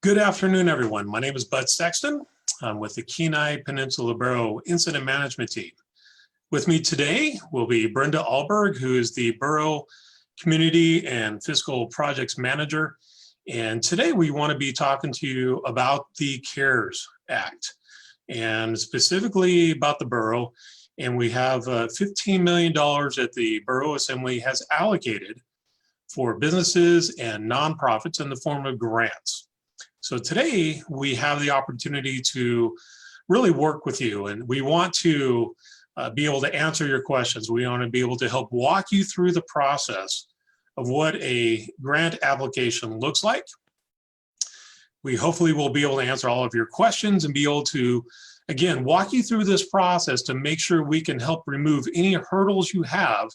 Good afternoon, everyone. My name is Bud Sexton. I'm with the Kenai Peninsula Borough Incident Management Team. With me today will be Brenda Alberg, who is the Borough Community and Fiscal Projects Manager. And today we want to be talking to you about the CARES Act and specifically about the borough. And we have $15 million that the Borough Assembly has allocated for businesses and nonprofits in the form of grants. So today we have the opportunity to really work with you, and we want to be able to answer your questions. We want to be able to help walk you through the process of what a grant application looks like. We hopefully will be able to answer all of your questions and be able to, again, walk you through this process to make sure we can help remove any hurdles you have,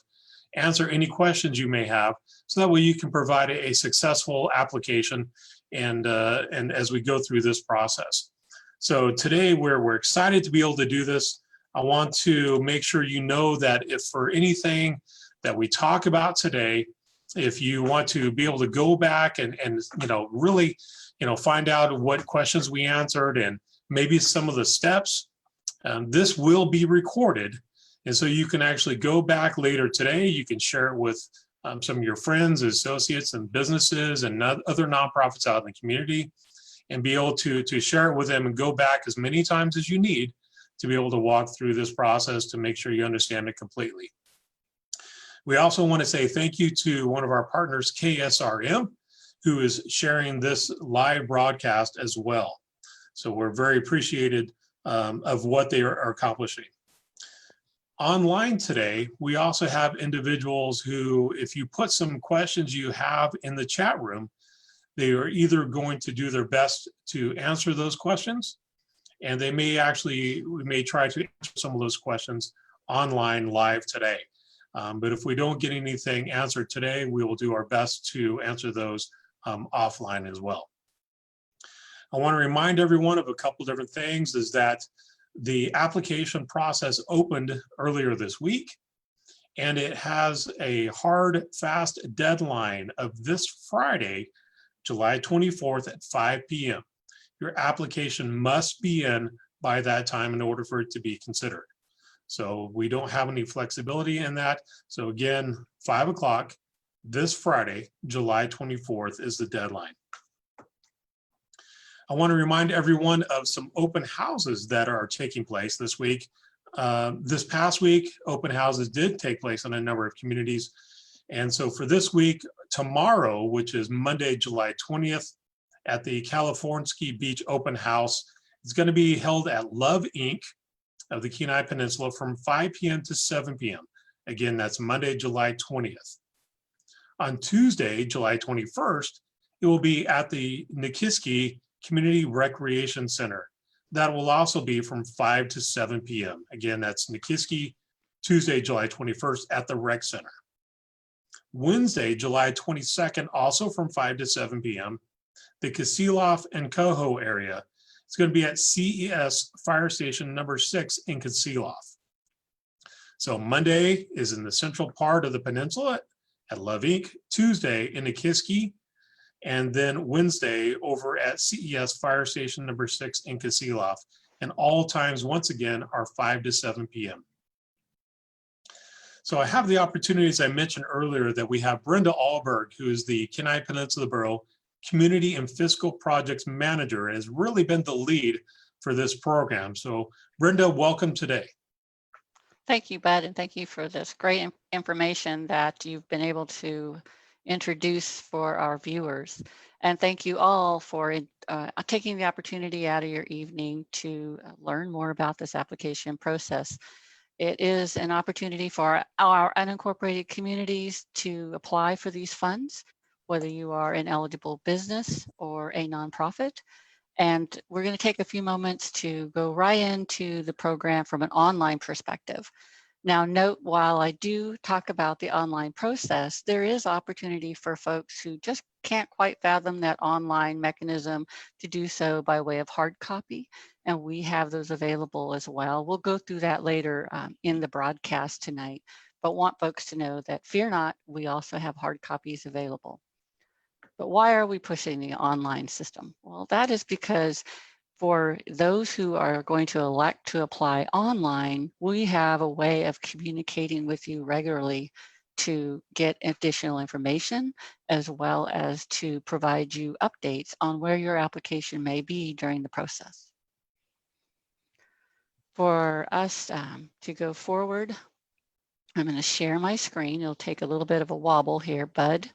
answer any questions you may have, so that way you can provide a successful application and as we go through this process. So today we're excited to be able to do this. I want to make sure you know that if for anything that we talk about today, if you want to be able to go back and really find out what questions we answered and maybe some of the steps, this will be recorded. And so you can actually go back later today. You can share it with some of your friends, associates, and businesses and other nonprofits out in the community, and be able to share it with them and go back as many times as you need to be able to walk through this process to make sure you understand it completely. We also want to say thank you to one of our partners, KSRM, who is sharing this live broadcast as well. So we're very appreciated of what they are accomplishing. Online today, we also have individuals who, if you put some questions you have in the chat room, they are either going to do their best to answer those questions, and we may try to answer some of those questions online live today. But if we don't get anything answered today, we will do our best to answer those offline as well. I want to remind everyone of a couple different things, is that the application process opened earlier this week, and it has a hard, fast deadline of this Friday, July 24th at 5 p.m. Your application must be in by that time in order for it to be considered. So we don't have any flexibility in that. So again, 5 o'clock this Friday, July 24th is the deadline. I want to remind everyone of some open houses that are taking place this week. This past week, open houses did take place in a number of communities. And so for this week, tomorrow, which is Monday, July 20th, at the California Beach Open House, it's going to be held at Love Inc. of the Kenai Peninsula from 5 p.m. to 7 p.m. Again, that's Monday, July 20th. On Tuesday, July 21st, it will be at the Nikiski Community Recreation Center. That will also be from 5 to 7 p.m. Again, that's Nikiski, Tuesday, July 21st at the Rec Center. Wednesday, July 22nd, also from 5 to 7 p.m., the Kasilof and Coho area. It's going to be at CES Fire Station number 6 in Kasilof. So Monday is in the central part of the peninsula at Love Inc., Tuesday in Nikiski, and then Wednesday over at CES Fire Station number 6 in Kasilof. And all times, once again, are 5 to 7 p.m. So I have the opportunity, as I mentioned earlier, that we have Brenda Alberg, who is the Kenai Peninsula Borough Community and Fiscal Projects Manager, and has really been the lead for this program. So Brenda, welcome today. Thank you, Bud, and thank you for this great information that you've been able to introduce for our viewers. And thank you all for taking the opportunity out of your evening to learn more about this application process. It is an opportunity for our unincorporated communities to apply for these funds, whether you are an eligible business or a nonprofit. And we're going to take a few moments to go right into the program from an online perspective. Now, note, while I do talk about the online process, there is opportunity for folks who just can't quite fathom that online mechanism to do so by way of hard copy, and we have those available as well. We'll go through that later in the broadcast tonight, but want folks to know that fear not, we also have hard copies available. But why are we pushing the online system? Well, that is because for those who are going to elect to apply online, we have a way of communicating with you regularly to get additional information, as well as to provide you updates on where your application may be during the process. For us to go forward, I'm going to share my screen. It'll take a little bit of a wobble here, Bud,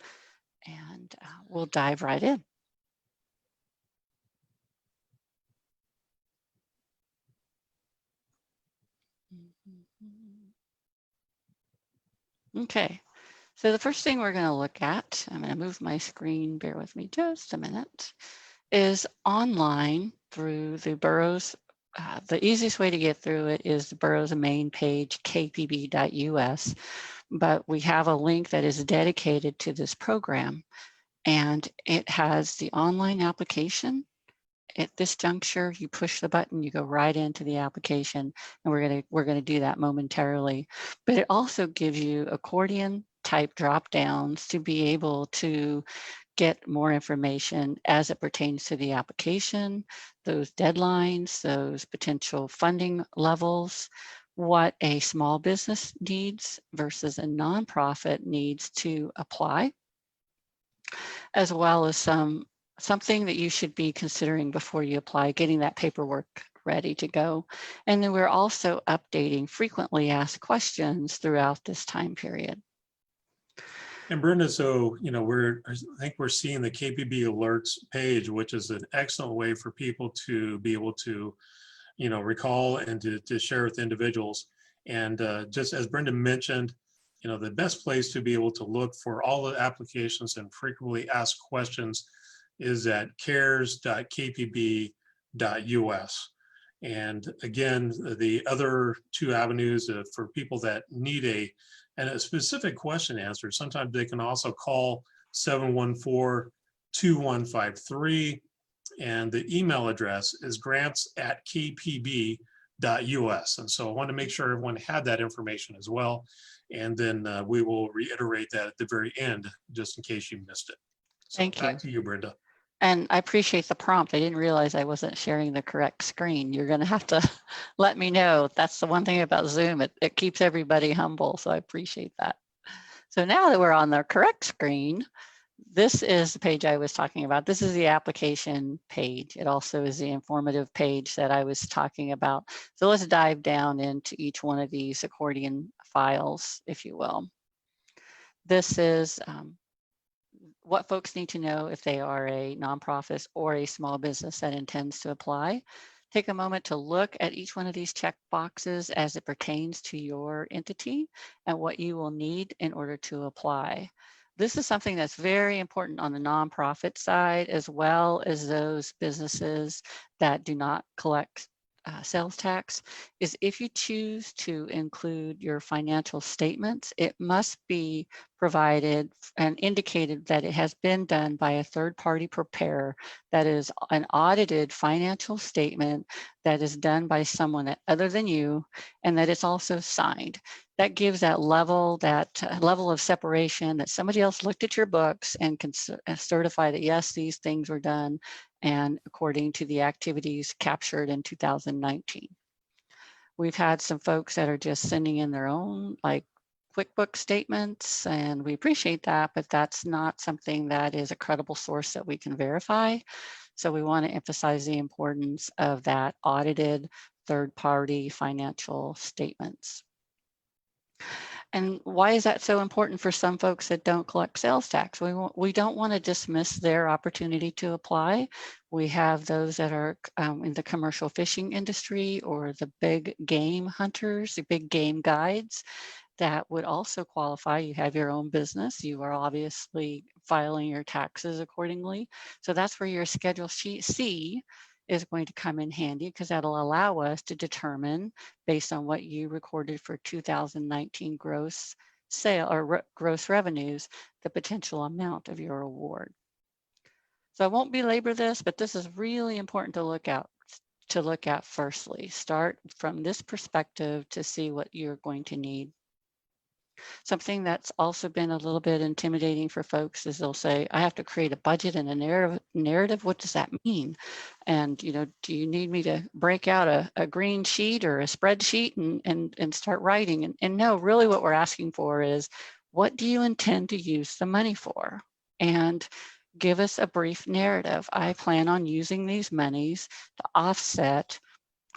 and we'll dive right in. Okay, so the first thing we're going to look at, I'm going to move my screen, bear with me just a minute, is online through the Borough's. The easiest way to get through it is the Borough's main page, kpb.us, but we have a link that is dedicated to this program, and it has the online application. At this juncture, you push the button, you go right into the application, and we're gonna do that momentarily. But it also gives you accordion type drop downs to be able to get more information as it pertains to the application, those deadlines, those potential funding levels, what a small business needs versus a nonprofit needs to apply, as well as something that you should be considering before you apply, getting that paperwork ready to go. And then we're also updating frequently asked questions throughout this time period. And Brenda, so, I think we're seeing the KPB alerts page, which is an excellent way for people to be able to, recall and to share with individuals. And just as Brenda mentioned, the best place to be able to look for all the applications and frequently asked questions is at cares.kpb.us. And again, the other two avenues for people that need a specific question answered, sometimes they can also call 714-2153. And the email address is grants@kpb.us. And so I want to make sure everyone had that information as well. And then we will reiterate that at the very end, just in case you missed it. So Thank you. Back to you, Brenda. And I appreciate the prompt. I didn't realize I wasn't sharing the correct screen. You're going to have to let me know. That's the one thing about Zoom. It keeps everybody humble. So I appreciate that. So now that we're on the correct screen, this is the page I was talking about. This is the application page. It also is the informative page that I was talking about. So let's dive down into each one of these accordion files, if you will. This is what folks need to know if they are a nonprofit or a small business that intends to apply. Take a moment to look at each one of these check boxes as it pertains to your entity and what you will need in order to apply. This is something that's very important on the nonprofit side, as well as those businesses that do not collect sales tax, is if you choose to include your financial statements, it must be provided and indicated that it has been done by a third-party preparer, that is an audited financial statement that is done by someone other than you, and that it's also signed. That gives that level of separation, that somebody else looked at your books and can certify that yes, these things were done and according to the activities captured in 2019. We've had some folks that are just sending in their own like QuickBooks statements, and we appreciate that, but that's not something that is a credible source that we can verify. So we want to emphasize the importance of that audited third-party financial statements. And why is that so important for some folks that don't collect sales tax? We don't want to dismiss their opportunity to apply. We have those that are in the commercial fishing industry or the big game hunters, the big game guides that would also qualify. You have your own business. You are obviously filing your taxes accordingly. So that's where your Schedule C is going to come in handy, because that'll allow us to determine, based on what you recorded for 2019 gross sale or gross revenues, the potential amount of your award. So I won't belabor this, but this is really important to look at firstly. Start from this perspective to see what you're going to need. Something that's also been a little bit intimidating for folks is they'll say, I have to create a budget and a narrative. What does that mean? And, you know, do you need me to break out a green sheet or a spreadsheet and start writing? And no, really what we're asking for is, what do you intend to use the money for? And give us a brief narrative. I plan on using these monies to offset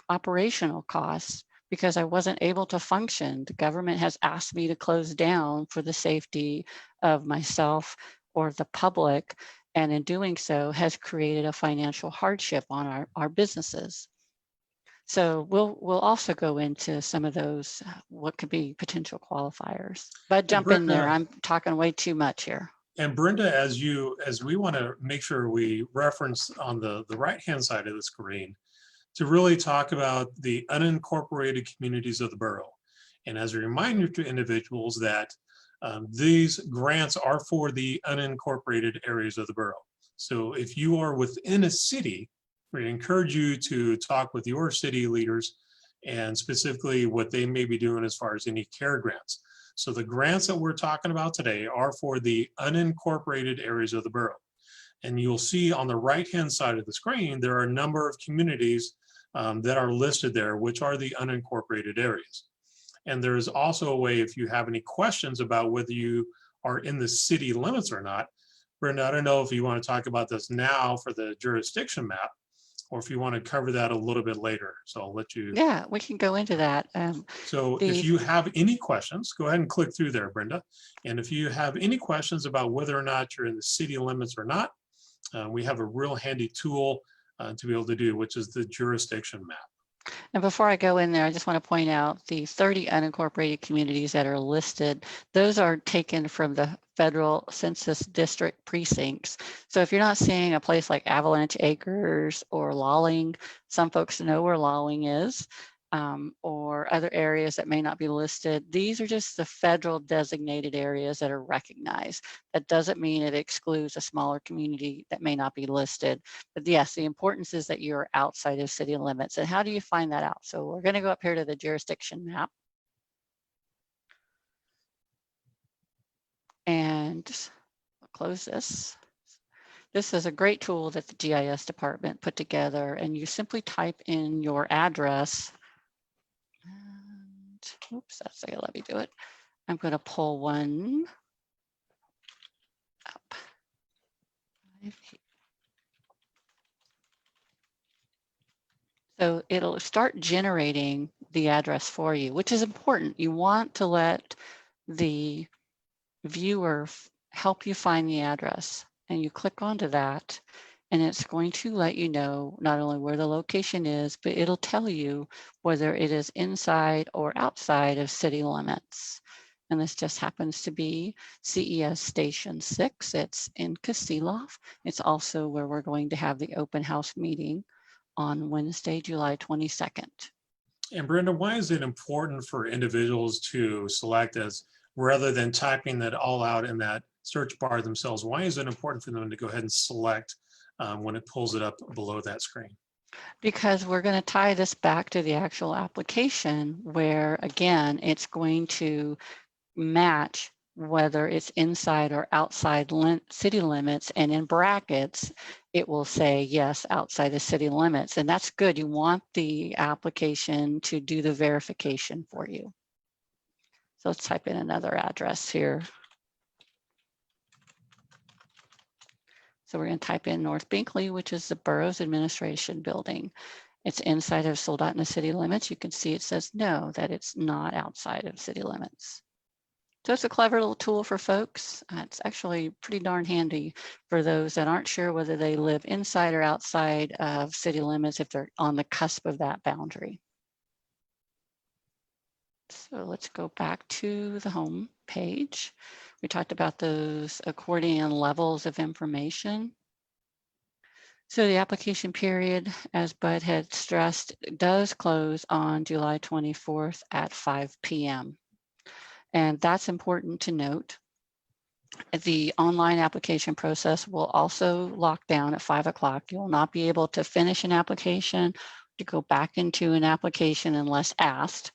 operational costs because I wasn't able to function. The government has asked me to close down for the safety of myself or the public, and in doing so has created a financial hardship on our businesses. So we'll also go into some of those, what could be potential qualifiers. But jump in there, I'm talking way too much here. And Brenda, as we want to make sure we reference on the right-hand side of the screen to really talk about the unincorporated communities of the borough. And as a reminder to individuals that these grants are for the unincorporated areas of the borough. So if you are within a city, we encourage you to talk with your city leaders and specifically what they may be doing as far as any care grants. So the grants that we're talking about today are for the unincorporated areas of the borough. And you'll see on the right-hand side of the screen, there are a number of communities that are listed there, which are the unincorporated areas. And there's also a way, if you have any questions about whether you are in the city limits or not, Brenda, I don't know if you want to talk about this now for the jurisdiction map, or if you want to cover that a little bit later. So I'll let you. Yeah, we can go into that. So if you have any questions, go ahead and click through there, Brenda. And if you have any questions about whether or not you're in the city limits or not, we have a real handy tool to be able to do, which is the jurisdiction map. And before I go in there, I just want to point out the 30 unincorporated communities that are listed. Those are taken from the federal census district precincts. So if you're not seeing a place like Avalanche Acres or Lawling, some folks know where Lawling is, or other areas that may not be listed. These are just the federal designated areas that are recognized. That doesn't mean it excludes a smaller community that may not be listed. But yes, the importance is that you're outside of city limits. And how do you find that out? So we're going to go up here to the jurisdiction map. And I'll close this. This is a great tool that the GIS department put together, and you simply type in your address. And, oops, that's not gonna let me do it. I'm going to pull one up. So it'll start generating the address for you, which is important. You want to let the viewer help you find the address, and you click onto that, and it's going to let you know not only where the location is, but it'll tell you whether it is inside or outside of city limits. And this just happens to be CES Station 6. It's in Kasilof. It's also where we're going to have the open house meeting on Wednesday, July 22nd. And Brenda, why is it important for individuals to select as, rather than typing that all out in that search bar themselves, why is it important for them to go ahead and select when it pulls it up below that screen? Because we're going to tie this back to the actual application where, again, it's going to match whether it's inside or outside city limits, and in brackets, it will say, yes, outside the city limits. And that's good. You want the application to do the verification for you. So let's type in another address here. So we're going to type in North Binkley, which is the borough's administration building. It's inside of Soldotna city limits. You can see it says no, that it's not outside of city limits. So it's a clever little tool for folks. It's actually pretty darn handy for those that aren't sure whether they live inside or outside of city limits if they're on the cusp of that boundary. So let's go back to the home page. We talked about those accordion levels of information. So the application period, as Bud had stressed, does close on July 24th at 5 p.m. And that's important to note. The online application process will also lock down at 5 o'clock. You will not be able to finish an application, to go back into an application unless asked.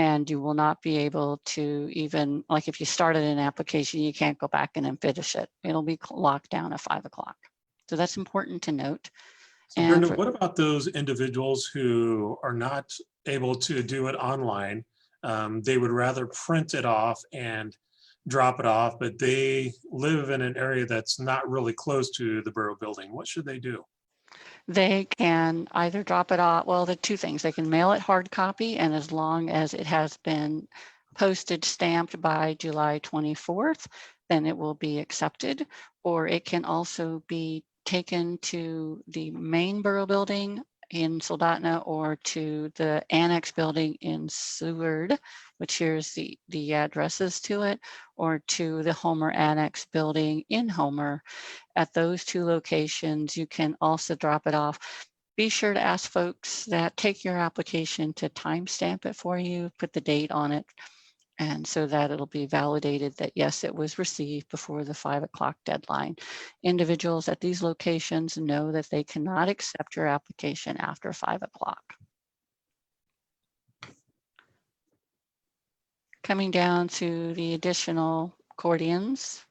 And you will not be able to even, like if you started an application, you can't go back and then finish it. It'll be locked down at 5 o'clock. So that's important to note. So Brenda, what about those individuals who are not able to do it online? They would rather print it off and drop it off, but they live in an area that's not really close to the Borough building. What should they do? They can either drop it off, well, the two things, they can mail it hard copy, and as long as it has been postage stamped by July 24th, then it will be accepted. Or it can also be taken to the main Borough building in Soldotna or to the annex building in Seward, which here's the addresses to it, or to the Homer Annex building in Homer. At those two locations, you can also drop it off. Be sure to ask folks that take your application to timestamp it for you, put the date on it, and so that it'll be validated that yes, it was received before the 5 o'clock deadline. Individuals at these locations know that they cannot accept your application after 5 o'clock. Coming down to the additional accordions.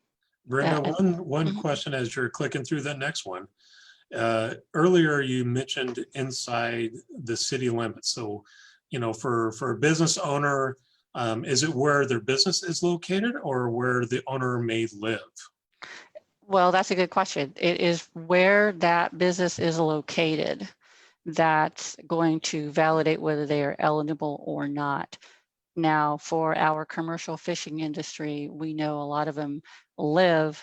Brenda, one question as you're clicking through the next one. Earlier, you mentioned inside the city limits. So, for a business owner, is it where their business is located or where the owner may live? Well, that's a good question. It is where that business is located that's going to validate whether they are eligible or not. Now, for our commercial fishing industry, we know a lot of them live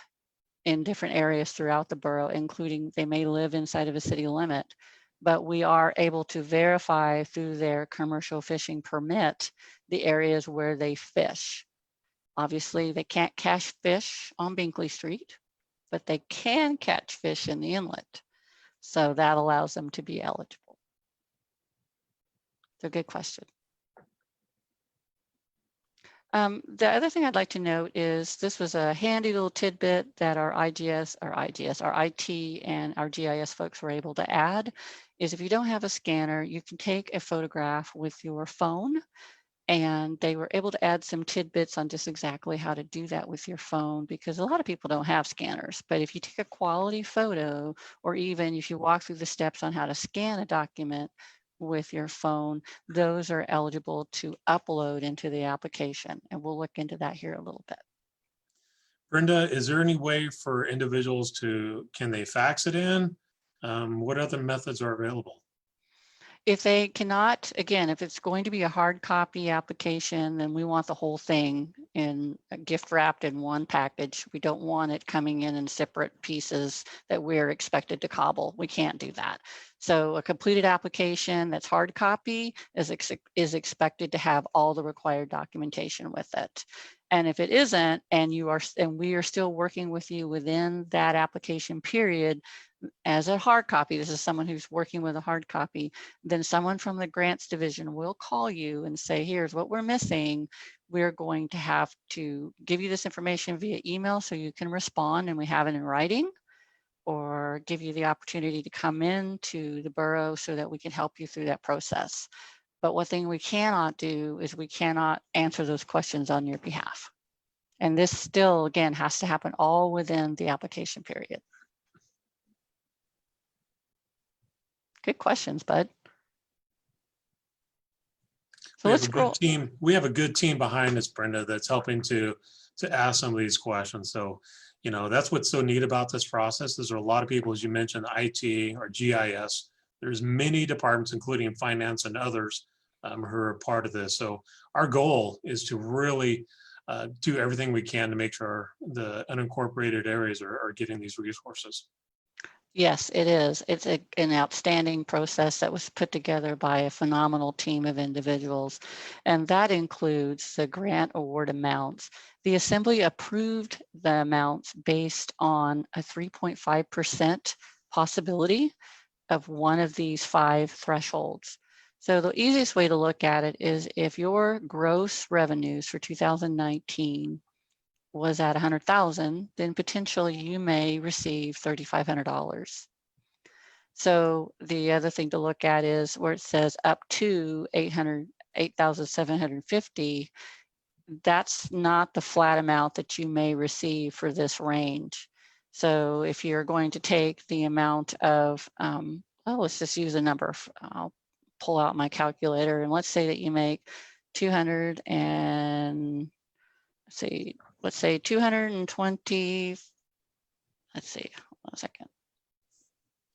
in different areas throughout the borough, including they may live inside of a city limit, but we are able to verify through their commercial fishing permit the areas where they fish. Obviously, they can't catch fish on Binkley Street, but they can catch fish in the inlet. So that allows them to be eligible. So good question. The other thing I'd like to note is this was a handy little tidbit that our IT and our GIS folks were able to add, is if you don't have a scanner, you can take a photograph with your phone, and they were able to add some tidbits on just exactly how to do that with your phone, because a lot of people don't have scanners. But if you take a quality photo, or even if you walk through the steps on how to scan a document with your phone, those are eligible to upload into the application. And we'll look into that here a little bit. Brenda, is there any way for individuals can they fax it in? What other methods are available? If they cannot, again, if it's going to be a hard copy application, then we want the whole thing in gift wrapped in one package. We don't want it coming in separate pieces that we're expected to cobble. We can't do that. So a completed application that's hard copy is expected to have all the required documentation with it. And if it isn't, and we are still working with you within that application period, as a hard copy, this is someone who's working with a hard copy, then someone from the grants division will call you and say, here's what we're missing. We're going to have to give you this information via email so you can respond and we have it in writing, or give you the opportunity to come in to the borough so that we can help you through that process. But one thing we cannot do is we cannot answer those questions on your behalf. And this still, again, has to happen all within the application period. Good questions, Bud. So let's scroll. We have a good team behind us, Brenda, that's helping to ask some of these questions. So, that's what's so neat about this process. There's a lot of people, as you mentioned, IT or GIS. There's many departments, including finance and others, who are part of this. So our goal is to really do everything we can to make sure the unincorporated areas are getting these resources. Yes, it is. It's an outstanding process that was put together by a phenomenal team of individuals. And that includes the grant award amounts. The Assembly approved the amounts based on a 3.5% possibility of one of these 5 thresholds. So the easiest way to look at it is if your gross revenues for 2019 was at 100,000, then potentially you may receive $3,500. So the other thing to look at is where it says up to $8,750, that's not the flat amount that you may receive for this range. So if you're going to take the amount of, let's just use a number. I'll pull out my calculator, and let's say that you make 200 and let's say 220. Let's see, 1 second.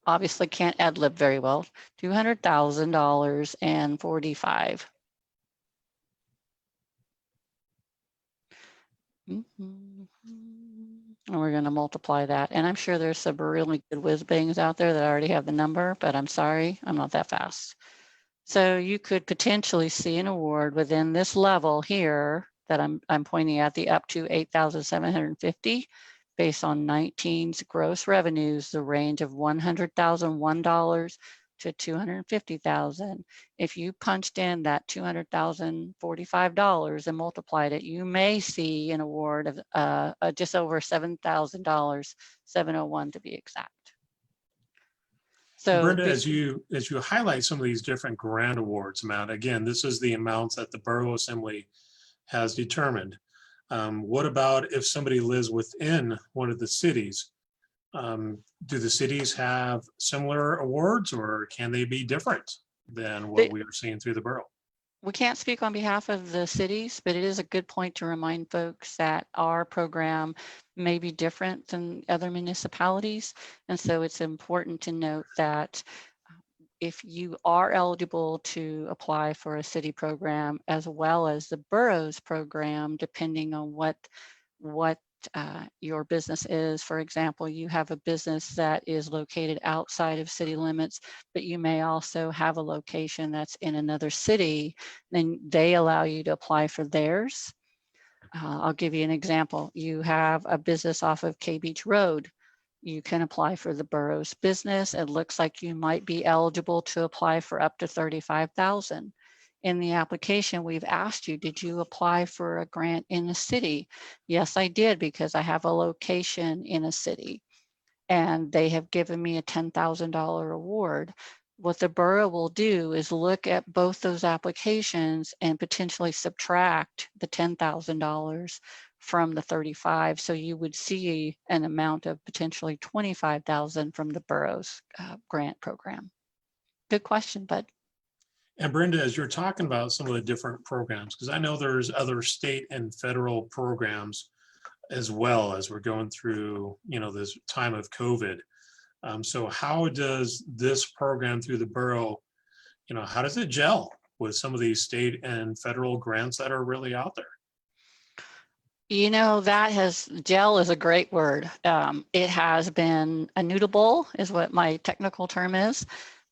Obviously can't ad lib very well. $200,000 and 45. And we're going to multiply that. And I'm sure there's some really good whiz bangs out there that already have the number, but I'm sorry, I'm not that fast. So you could potentially see an award within this level here that I'm pointing at, the up to 8,750, based on 19's gross revenues, the range of $100,001 to $250,000. If you punched in that $200,045 and multiplied it, you may see an award of just over $7,000, 701 to be exact. So Brenda, as you highlight some of these different grant awards amount, again, this is the amounts that the Borough Assembly has determined. What about if somebody lives within one of the cities? Do the cities have similar awards, or can they be different than what we are seeing through the borough? We can't speak on behalf of the cities, but it is a good point to remind folks that our program may be different than other municipalities. And so it's important to note that if you are eligible to apply for a city program as well as the borough's program, depending on what your business is. For example, you have a business that is located outside of city limits, but you may also have a location that's in another city, then they allow you to apply for theirs. I'll give you an example. You have a business off of K Beach Road. You can apply for the borough's business. It looks like you might be eligible to apply for up to $35,000. In the application, we've asked you, did you apply for a grant in a city? Yes, I did, because I have a location in a city, and they have given me a $10,000 award. What the borough will do is look at both those applications and potentially subtract the $10,000 from the 35. So you would see an amount of potentially 25,000 from the borough's grant program. Good question, Bud. And Brenda, as you're talking about some of the different programs, because I know there's other state and federal programs as well as we're going through, this time of COVID. So how does this program through the borough, how does it gel with some of these state and federal grants that are really out there? Gel is a great word. It has been a noodle bowl is what my technical term is.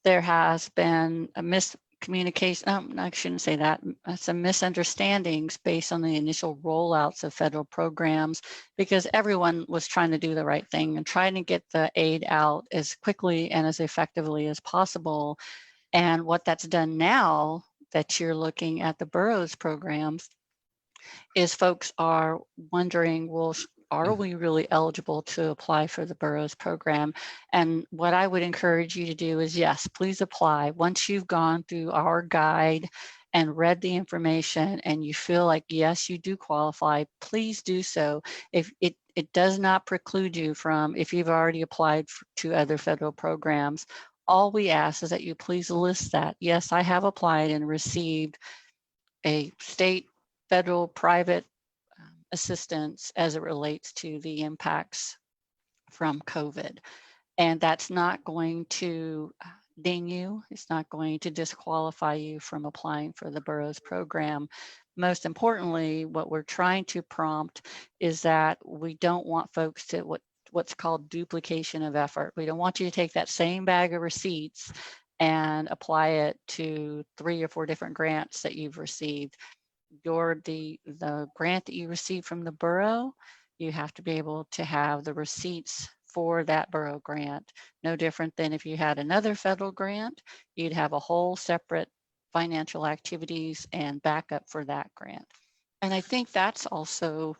There has been a miscommunication, I shouldn't say that, some misunderstandings based on the initial rollouts of federal programs, because everyone was trying to do the right thing and trying to get the aid out as quickly and as effectively as possible. And what that's done now that you're looking at the borough's programs is folks are wondering, well, are we really eligible to apply for the borough's program? And what I would encourage you to do is, yes, please apply. Once you've gone through our guide and read the information and you feel like, yes, you do qualify, please do so. If it does not preclude you from, if you've already applied to other federal programs, all we ask is that you please list that. Yes, I have applied and received a state, federal, private assistance as it relates to the impacts from COVID. And that's not going to ding you. It's not going to disqualify you from applying for the borough's program. Most importantly, what we're trying to prompt is that we don't want folks to what's called duplication of effort. We don't want you to take that same bag of receipts and apply it to 3 or 4 different grants that you've received. The grant that you receive from the borough, you have to be able to have the receipts for that borough grant. No different than if you had another federal grant, you'd have a whole separate financial activities and backup for that grant. And I think that's also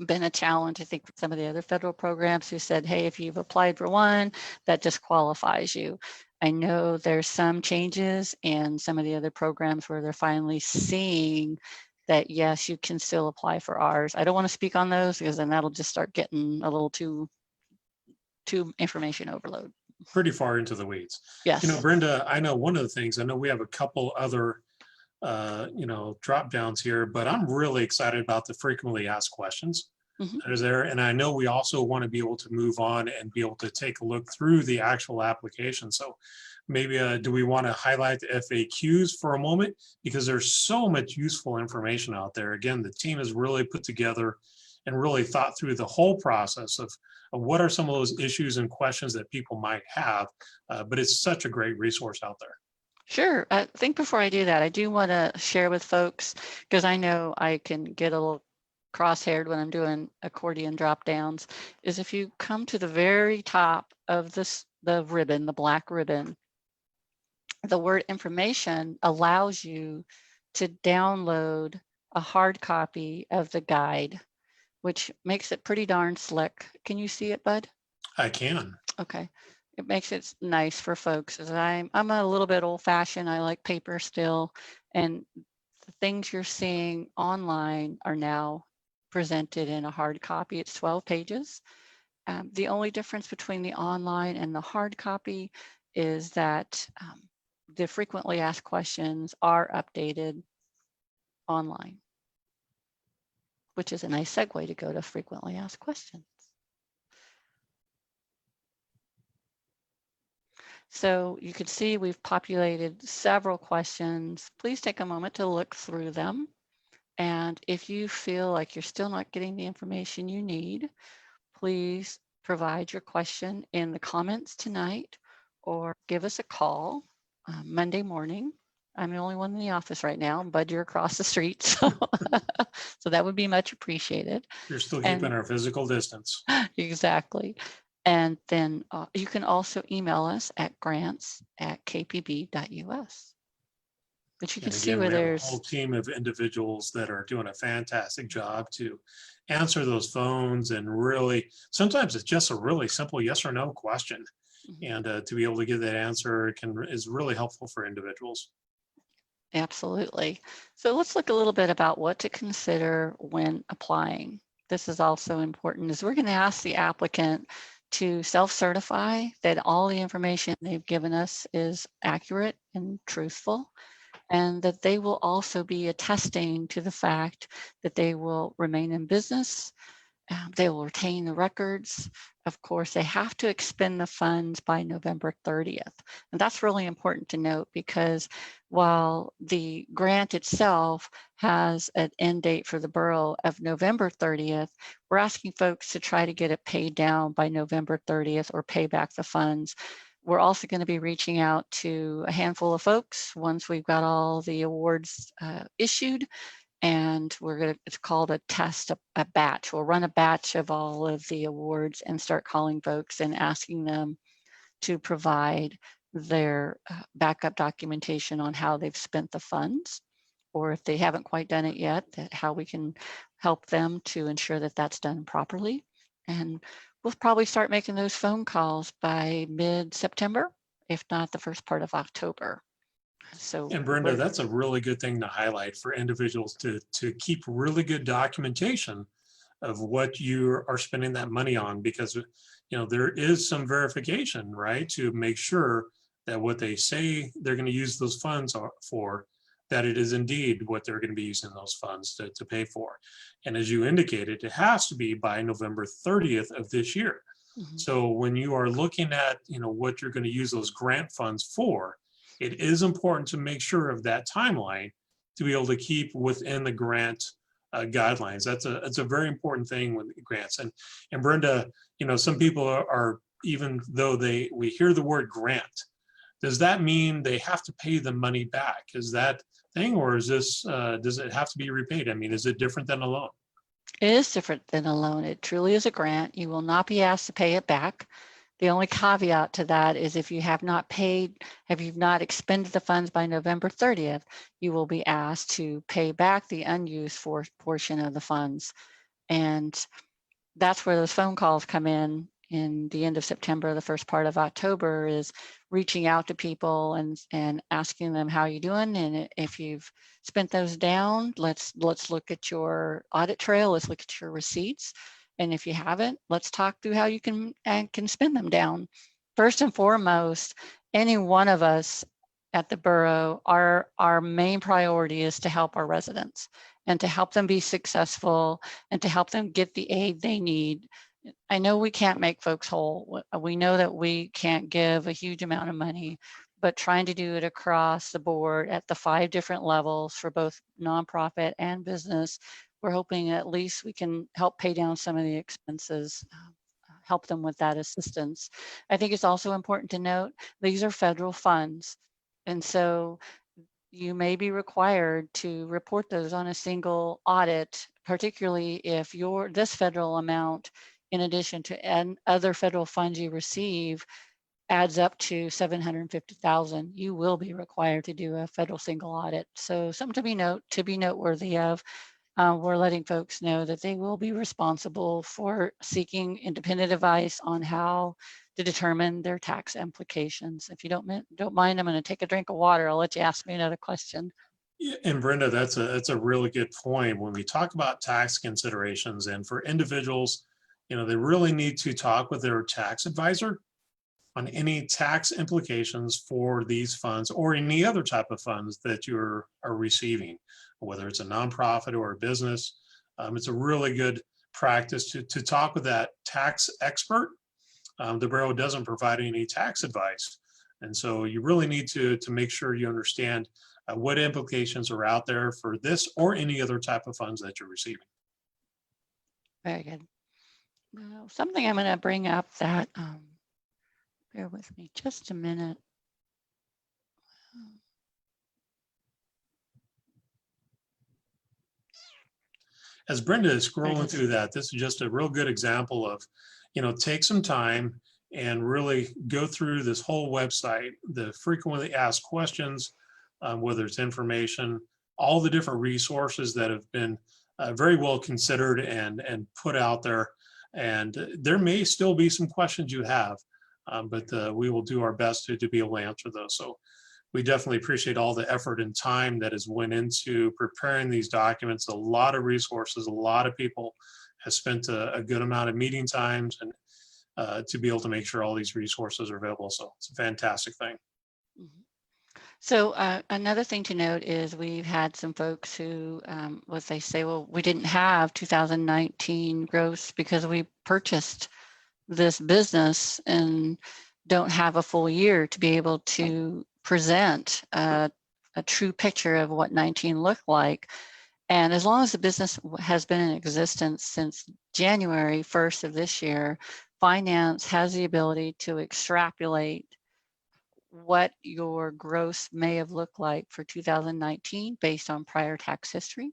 been a challenge, I think, for some of the other federal programs who said, hey, if you've applied for one, that disqualifies you. I know there's some changes in some of the other programs where they're finally seeing that, yes, you can still apply for ours. I don't want to speak on those because then that'll just start getting a little too information overload. Pretty far into the weeds. Yes. Brenda, I know one of the things, I know we have a couple other, drop downs here, but I'm really excited about the frequently asked questions Mhm. that is there. And I know we also want to be able to move on and be able to take a look through the actual application. So maybe do we want to highlight the FAQs for a moment? Because there's so much useful information out there. Again, the team has really put together and really thought through the whole process of what are some of those issues and questions that people might have. But it's such a great resource out there. Sure. I think before I do that, I do want to share with folks, because I know I can get a little crosshaired when I'm doing accordion drop downs, is if you come to the very top of the ribbon, the black ribbon, the word information allows you to download a hard copy of the guide, which makes it pretty darn slick. Can you see it, Bud? I can. Okay. It makes it nice for folks, as I'm a little bit old fashioned. I like paper still, and the things you're seeing online are now presented in a hard copy. It's 12 pages. The only difference between the online and the hard copy is that the frequently asked questions are updated online, which is a nice segue to go to frequently asked questions. So you can see we've populated several questions. Please take a moment to look through them. And if you feel like you're still not getting the information you need, please provide your question in the comments tonight or give us a call Monday morning. I'm the only one in the office right now, Bud, you're across the street. So, so that would be much appreciated. You're still keeping our physical distance. Exactly. And then you can also email us at grants@kpb.us. But you can see where we have a there's whole team of individuals that are doing a fantastic job to answer those phones, and really, sometimes it's just a really simple yes or no question. And to be able to get that answer is really helpful for individuals. Absolutely. So let's look a little bit about what to consider when applying. This is also important, is we're going to ask the applicant to self-certify that all the information they've given us is accurate and truthful, and that they will also be attesting to the fact that they will remain in business. They will retain the records. Of course, they have to expend the funds by November 30th. And that's really important to note, because while the grant itself has an end date for the borough of November 30th, we're asking folks to try to get it paid down by November 30th or pay back the funds. We're also going to be reaching out to a handful of folks once we've got all the awards issued. And it's called a test, a batch. We'll run a batch of all of the awards and start calling folks and asking them to provide their backup documentation on how they've spent the funds, or if they haven't quite done it yet, how we can help them to ensure that that's done properly. And we'll probably start making those phone calls by mid-September, if not the first part of October. So, and Brenda, that's a really good thing to highlight for individuals to keep really good documentation of what you are spending that money on, because there is some verification, right, to make sure that what they say they're going to use those funds for, that it is indeed what they're going to be using those funds to pay for. And as you indicated, it has to be by November 30th of this year. So when you are looking at what you're going to use those grant funds for, it is important to make sure of that timeline to be able to keep within the grant guidelines. That's a very important thing with grants. And Brenda, some people are even though we hear the word grant, does that mean they have to pay the money back? Is that thing, or is this does it have to be repaid? I mean, is it different than a loan? It is different than a loan. It truly is a grant. You will not be asked to pay it back. The only caveat to that is if you have not expended the funds by November 30th, you will be asked to pay back the unused portion of the funds. And that's where those phone calls come in. in the end of September, the first part of October, is reaching out to people and asking them how you doing. And if you've spent those down, let's look at your audit trail. Let's look at your receipts. And if you haven't, let's talk through how you can spend them down. First and foremost, any one of us at the borough, our main priority is to help our residents and to help them be successful and to help them get the aid they need. I know we can't make folks whole. We know that we can't give a huge amount of money, but trying to do it across the board at the 5 different levels for both nonprofit and business, we're hoping at least we can help pay down some of the expenses, help them with that assistance. I think it's also important to note, these are federal funds. And so you may be required to report those on a single audit, particularly if this federal amount, in addition to other federal funds you receive, adds up to $750,000. You will be required to do a federal single audit. So something to be noteworthy of. We're letting folks know that they will be responsible for seeking independent advice on how to determine their tax implications. If you don't mind, I'm going to take a drink of water. I'll let you ask me another question. Yeah, and Brenda, that's a really good point. When we talk about tax considerations, and for individuals, they really need to talk with their tax advisor on any tax implications for these funds or any other type of funds that you are receiving, whether it's a nonprofit or a business. It's a really good practice to talk with that tax expert. The Borough doesn't provide any tax advice. And so you really need to make sure you understand what implications are out there for this or any other type of funds that you're receiving. Very good. Now, something I'm going to bring up that, bear with me just a minute. As Brenda is scrolling through that, this is just a real good example of, take some time and really go through this whole website, the frequently asked questions, whether it's information, all the different resources that have been very well considered and put out there. And there may still be some questions you have, but we will do our best to be able to answer those. So we definitely appreciate all the effort and time that has went into preparing these documents. A lot of resources, a lot of people have spent a good amount of meeting times and to be able to make sure all these resources are available. So it's a fantastic thing. Mm-hmm. So another thing to note is we've had some folks who, they say, well, we didn't have 2019 gross because we purchased this business and don't have a full year to be able to present a true picture of what 19 looked like. And as long as the business has been in existence since January 1st of this year, finance has the ability to extrapolate what your gross may have looked like for 2019 based on prior tax history.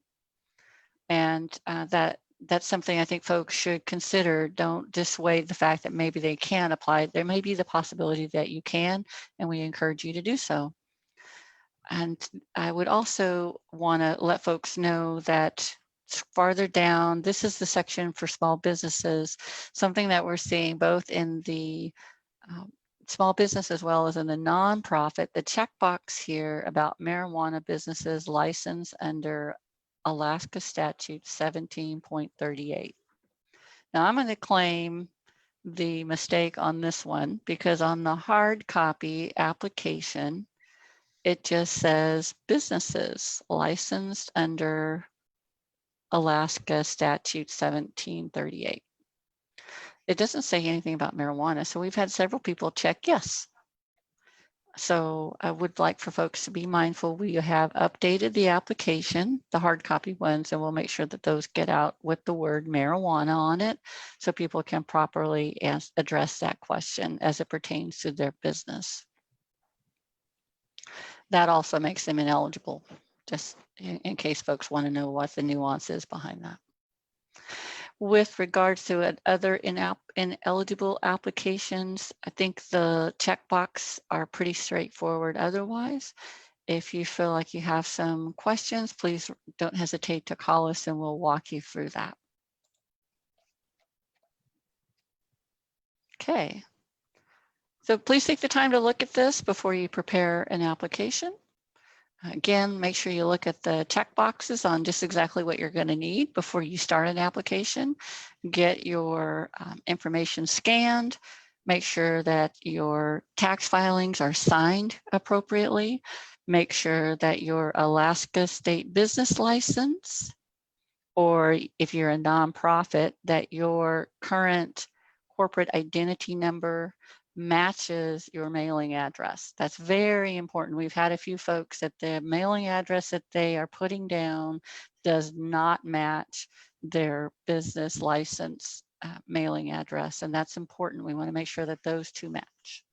And that's something I think folks should consider. Don't dissuade the fact that maybe they can apply. There may be the possibility that you can, and we encourage you to do so. And I would also want to let folks know that farther down, this is the section for small businesses, something that we're seeing both in the small business as well as in the nonprofit. The checkbox here about marijuana businesses licensed under Alaska Statute 17.38. Now I'm going to claim the mistake on this one because on the hard copy application, it just says businesses licensed under Alaska Statute 1738. It doesn't say anything about marijuana. So we've had several people check yes. So I would like for folks to be mindful. We have updated the application, the hard copy ones, and we'll make sure that those get out with the word marijuana on it so people can properly address that question as it pertains to their business. That also makes them ineligible, just in case folks want to know what the nuance is behind that. With regards to other ineligible applications, I think the checkbox are pretty straightforward otherwise. If you feel like you have some questions, please don't hesitate to call us and we'll walk you through that. Okay. So please take the time to look at this before you prepare an application. Again, make sure you look at the check boxes on just exactly what you're going to need before you start an application. Get your information scanned. Make sure that your tax filings are signed appropriately. Make sure that your Alaska state business license, or if you're a nonprofit, that your current corporate identity number matches your mailing address. That's very important. We've had a few folks that the mailing address that they are putting down does not match their business license mailing address, and that's important. We want to make sure that those two match.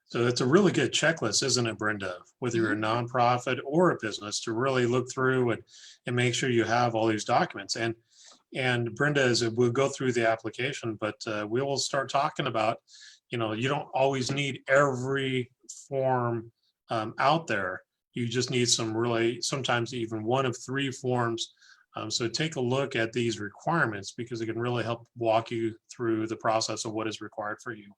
So it's a really good checklist, isn't it, Brenda? Whether you're a nonprofit or a business, to really look through and make sure you have all these documents. And Brenda, as we'll go through the application, but we will start talking about, you know, you don't always need every form out there. You just need some really, sometimes even one of 3 forms. So take a look at these requirements, because it can really help walk you through the process of what is required for you.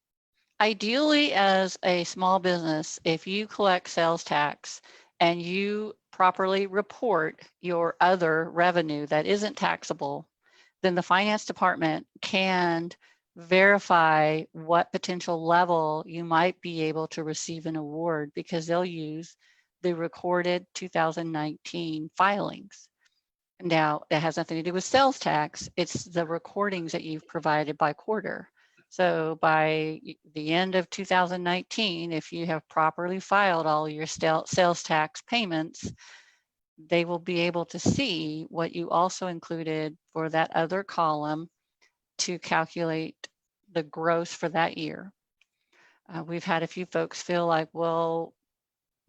Ideally, as a small business, if you collect sales tax and you properly report your other revenue that isn't taxable, then the finance department can verify what potential level you might be able to receive an award, because they'll use the recorded 2019 filings. Now, that has nothing to do with sales tax. It's the recordings that you've provided by quarter. So by the end of 2019, if you have properly filed all your sales tax payments, they will be able to see what you also included for that other column to calculate the gross for that year. We've had a few folks feel like, well,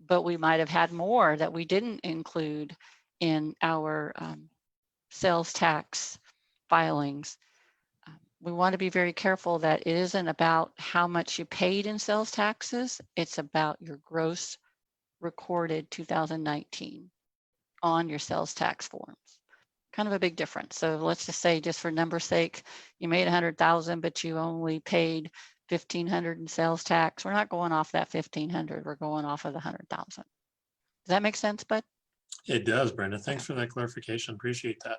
but we might have had more that we didn't include in our sales tax filings. We want to be very careful that it isn't about how much you paid in sales taxes. It's about your gross recorded 2019 on your sales tax forms. Kind of a big difference. So let's just say, just for number's sake, you made 100,000, but you only paid 1,500 in sales tax. We're not going off that 1,500. We're going off of the 100,000. Does that make sense, Bud? It does, Brenda. Thanks for that clarification. Appreciate that.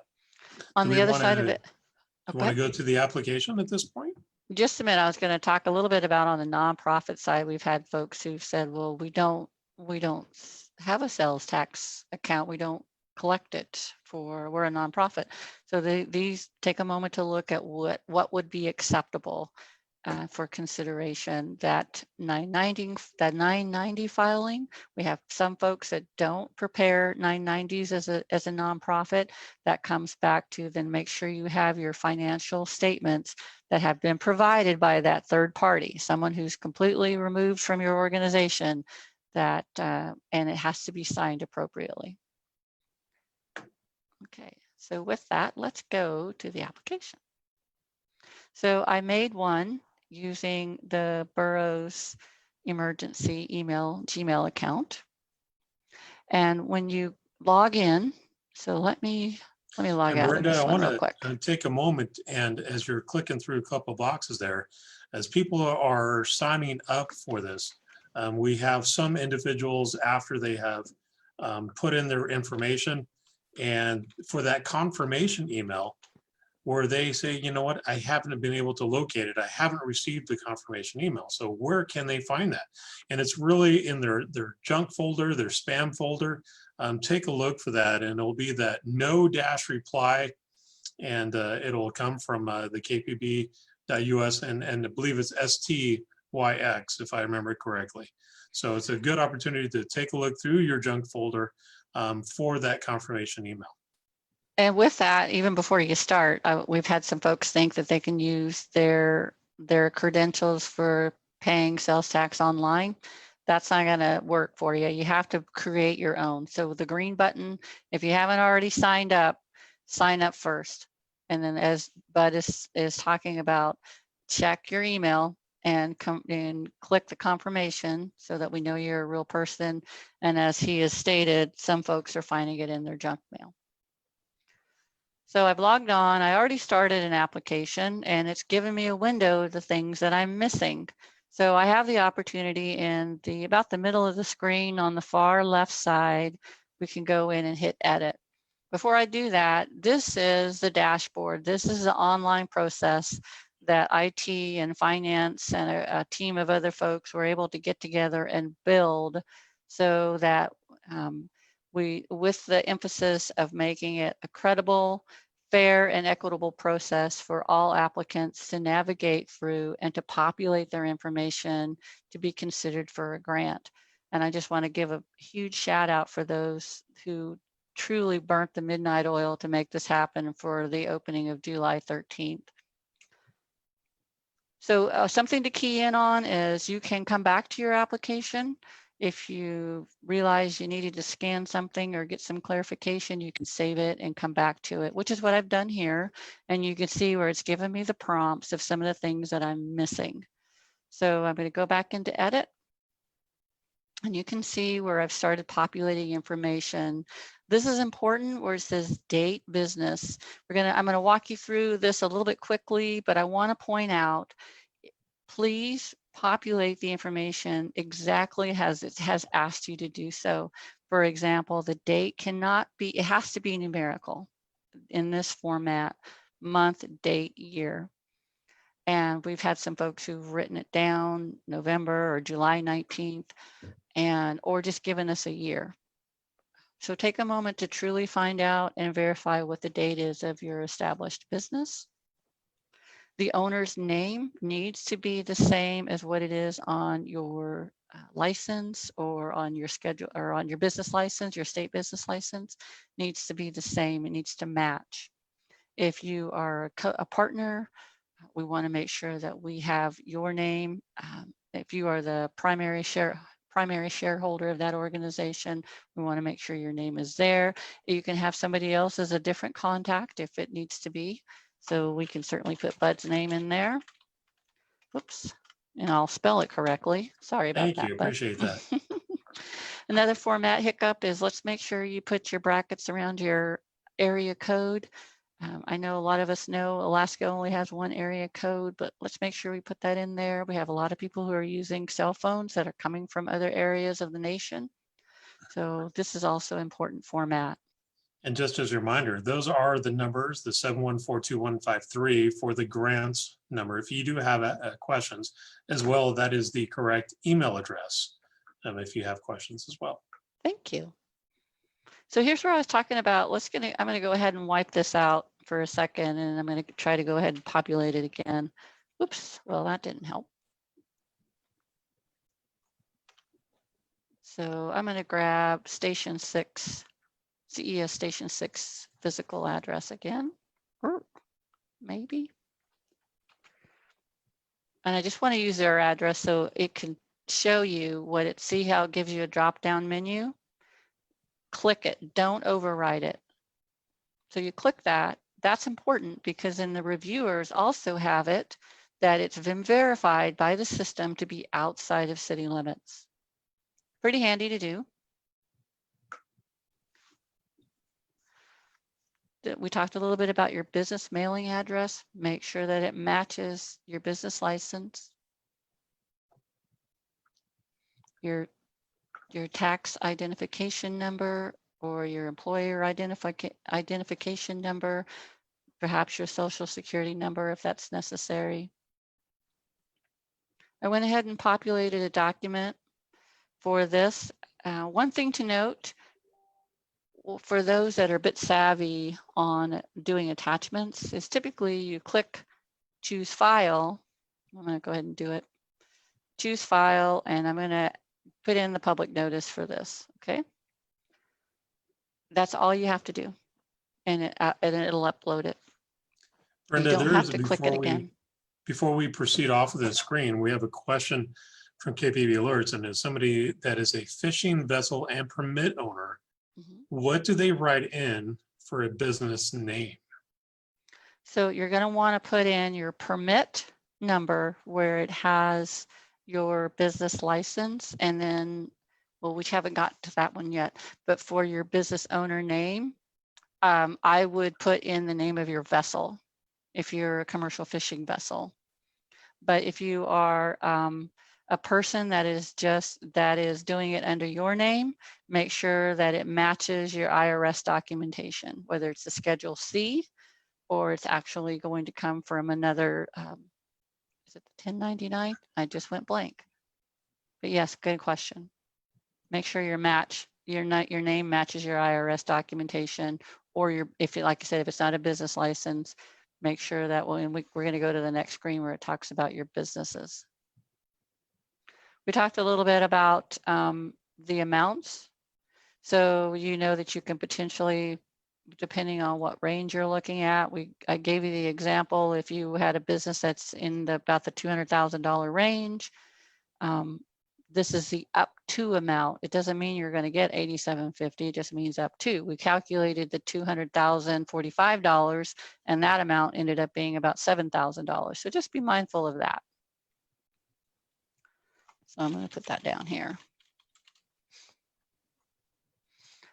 On the other side of it. You want to go to the application at this point? Just a minute. I was going to talk a little bit about on the nonprofit side. We've had folks who've said, well, we don't have a sales tax account. We don't collect it we're a nonprofit. So these take a moment to look at what would be acceptable for consideration. That 990 filing. We have some folks that don't prepare 990s as a nonprofit. That comes back to then make sure you have your financial statements that have been provided by that third party, someone who's completely removed from your organization, that and it has to be signed appropriately. Okay, so with that, let's go to the application. So I made one using the borough's emergency Gmail account. And when you log in, so let me log out of this one real quick. I want to take a moment, and as you're clicking through a couple of boxes there, as people are signing up for this, we have some individuals after they have put in their information, and for that confirmation email, where they say, you know what, I haven't been able to locate it. I haven't received the confirmation email. So where can they find that? And it's really in their junk folder, their spam folder. Take a look for that, and it'll be that no-reply, and it'll come from the kpb.us, and I believe it's STYX, if I remember correctly. So it's a good opportunity to take a look through your junk folder for that confirmation email. And with that, even before you start, we've had some folks think that they can use their credentials for paying sales tax online. That's not going to work for you. You have to create your own. So the green button, if you haven't already signed up, sign up first. And then, as Bud is talking about, check your email and click the confirmation so that we know you're a real person. And as he has stated, some folks are finding it in their junk mail. So I've logged on, I already started an application and it's given me a window of the things that I'm missing. So I have the opportunity in about the middle of the screen on the far left side, we can go in and hit edit. Before I do that, this is the dashboard. This is the online process that IT and finance and a team of other folks were able to get together and build so that with the emphasis of making it a credible, fair, and equitable process for all applicants to navigate through and to populate their information to be considered for a grant. And I just want to give a huge shout out for those who truly burnt the midnight oil to make this happen for the opening of July 13th. So something to key in on is you can come back to your application. If you realize you needed to scan something or get some clarification, you can save it and come back to it, which is what I've done here. And you can see where it's given me the prompts of some of the things that I'm missing. So I'm going to go back into edit. And you can see where I've started populating information. This is important where it says date business. I'm gonna walk you through this a little bit quickly, but I want to point out, please populate the information exactly as it has asked you to do so. For example, the date cannot be, it has to be numerical in this format, month, date, year. And we've had some folks who've written it down November or July 19th. Or just given us a year. So take a moment to truly find out and verify what the date is of your established business. The owner's name needs to be the same as what it is on your license or on your schedule or on your business license, your state business license needs to be the same. It needs to match. If you are a partner, we want to make sure that we have your name. If you are the primary shareholder of that organization, we want to make sure your name is there. You can have somebody else as a different contact if it needs to be. So we can certainly put Bud's name in there. Whoops, and I'll spell it correctly. Sorry about that. Thank you, appreciate that. Another format hiccup is let's make sure you put your brackets around your area code. I know a lot of us know Alaska only has one area code, but let's make sure we put that in there. We have a lot of people who are using cell phones that are coming from other areas of the nation. So this is also important format. And just as a reminder, those are the numbers, the 7142153 for the grants number. If you do have questions as well, that is the correct email address if you have questions as well. Thank you. So here's where I was talking about, I'm gonna go ahead and wipe this out for a second and I'm gonna try to go ahead and populate it again. Oops, well, that didn't help. So I'm gonna grab Station 6, CES Station 6 physical address again, or maybe. And I just wanna use their address so it can show you what it, see how it gives you a drop-down menu? Click it, don't override it. So you click that, that's important because then the reviewers also have it that it's been verified by the system to be outside of city limits. Pretty handy to do. We talked a little bit about your business mailing address. Make sure that it matches your business license. Your tax identification number or your employer identification number, perhaps your social security number if that's necessary. I went ahead and populated a document for this. One thing to note, for those that are a bit savvy on doing attachments, is typically you click choose file. I'm going to go ahead and do it. Choose file, and I'm going to put in the public notice for this, okay? That's all you have to do, and it'll upload it. Brenda, you don't have to click it again. Before we proceed off of the screen, we have a question from KPB Alerts, and as somebody that is a fishing vessel and permit owner, what do they write in for a business name? So you're going to want to put in your permit number where it has your business license, and then, well, we haven't got to that one yet, but for your business owner name, I would put in the name of your vessel if you're a commercial fishing vessel. But if you are a person that is doing it under your name, make sure that it matches your IRS documentation, whether it's the Schedule C or it's actually going to come from another, is it the 1099? I just went blank. But yes, good question. Make sure your name matches your IRS documentation, or if like I said, if it's not a business license, make sure that we're going to go to the next screen where it talks about your businesses. We talked a little bit about the amounts. So you know that you can potentially, depending on what range you're looking at, I gave you the example, if you had a business that's in about the $200,000 range, this is the up to amount. It doesn't mean you're going to get $8,750. It just means up to. We calculated the $200,045, and that amount ended up being about $7,000. So just be mindful of that. So I'm going to put that down here.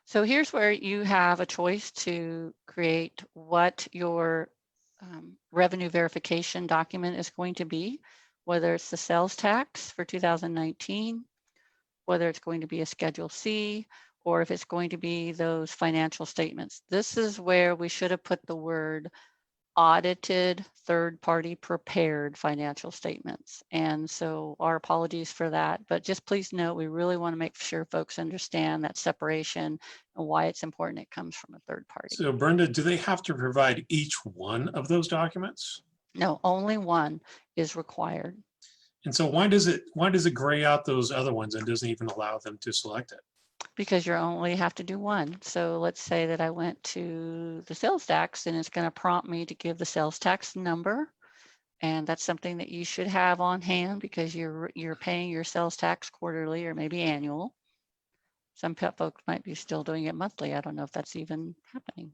So here's where you have a choice to create what your revenue verification document is going to be, whether it's the sales tax for 2019, whether it's going to be a Schedule C, or if it's going to be those financial statements. This is where we should have put the word audited, third-party prepared financial statements. And so our apologies for that, but just please note, we really want to make sure folks understand that separation and why it's important it comes from a third party. So Brenda, do they have to provide each one of those documents? No, only one is required. And so why does it gray out those other ones and doesn't even allow them to select it? Because you only have to do one. So let's say that I went to the sales tax, and it's going to prompt me to give the sales tax number. And that's something that you should have on hand because you're paying your sales tax quarterly or maybe annual. Some folks might be still doing it monthly. I don't know if that's even happening.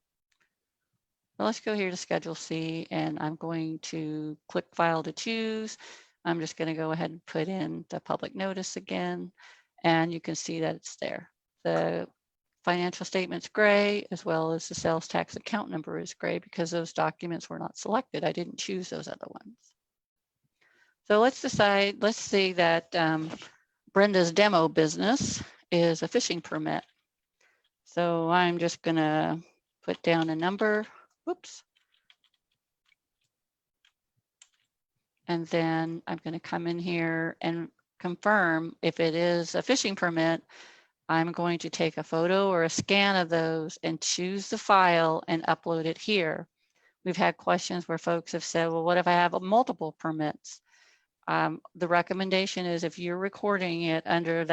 Well, let's go here to Schedule C, and I'm going to click File to Choose. I'm just going to go ahead and put in the public notice again, and you can see that it's there. The financial statement's gray, as well as the sales tax account number is gray because those documents were not selected. I didn't choose those other ones. So let's see that Brenda's demo business is a fishing permit. So I'm just gonna put down a number, whoops. And then I'm gonna come in here and confirm if it is a fishing permit. I'm going to take a photo or a scan of those and choose the file and upload it here. We've had questions where folks have said, well, what if I have multiple permits? The recommendation is if you're recording it under